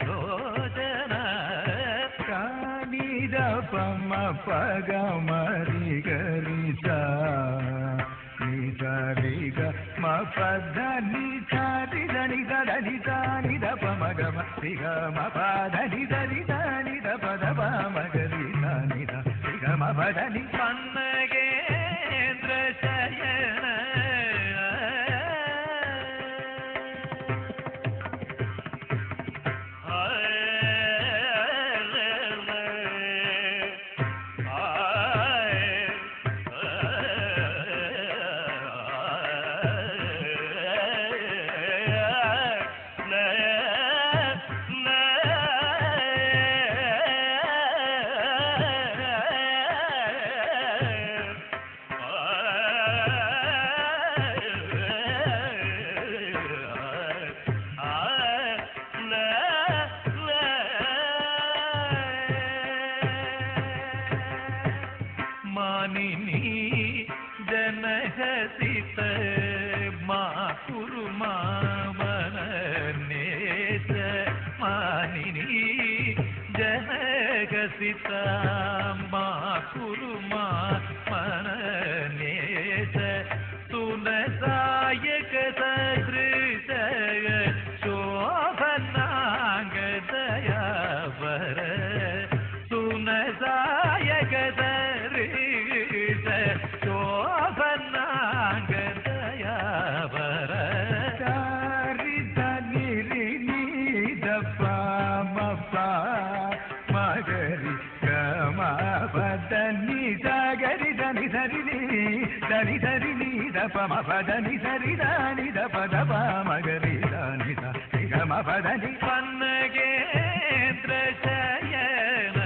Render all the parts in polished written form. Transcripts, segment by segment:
लोचन कानिद पम पगमरि गरिसा निसरि ग म पद निसरि దని దని దని ద పమ గమ రి గ మ పద ని దని దని ద పద పమ గరి దని ద రి గ మ పద ని పన్నగేంద్ర శయన దని దని ని ద పమ పద ని సరి దని ద పద పమ గరి దని ద రి గ మ పద ని పన్నగేంద్ర శయన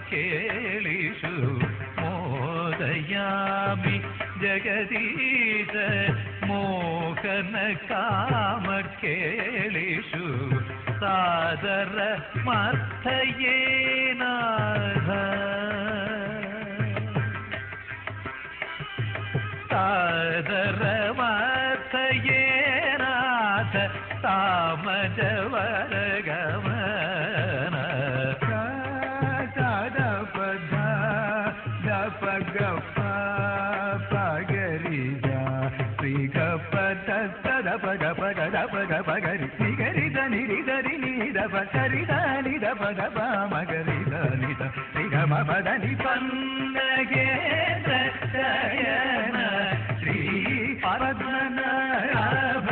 कामकेलिषु मोदयामि जगदीश मोहन कामकेलिषु सादर मर्थयेनाथ सादर मर्थयेनाथ तामजवरगम పగ పగ ద పగ పగరి నిగరి ద నిరి దరి ని ద పగరి ద ని ద పగ ప మగరి ద ని ద రి గ మ పద ని పన్నగేంద్ర శయన శ్రీ పద్మనాభ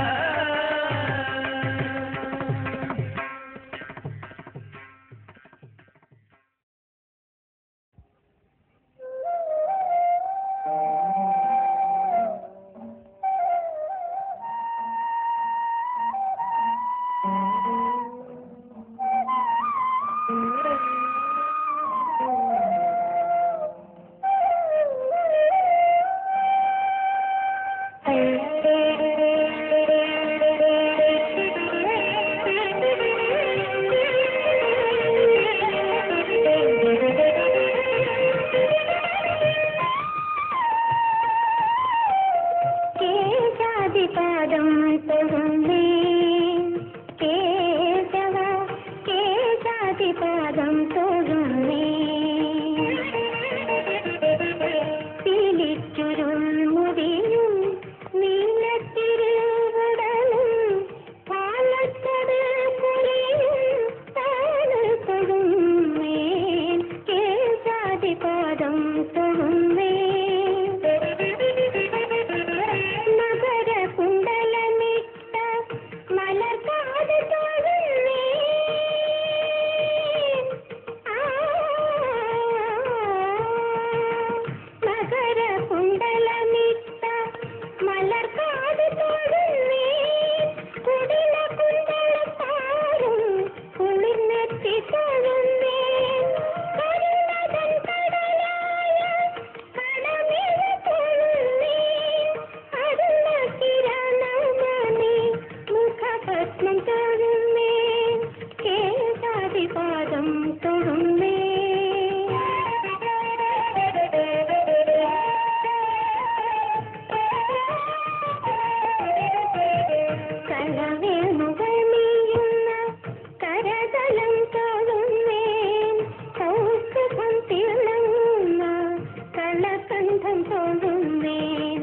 ഗന്ധം തോന്നുന്നേൻ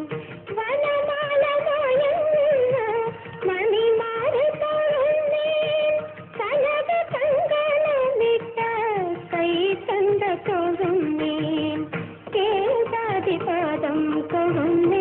വനമാല മണിമാല തോന്നുന്നേൻ കനക കങ്കണമിട്ട കൈ തന്ത തോന്നുന്നേൻ കേദാതിപാദം കൊള്ളുന്നേൻ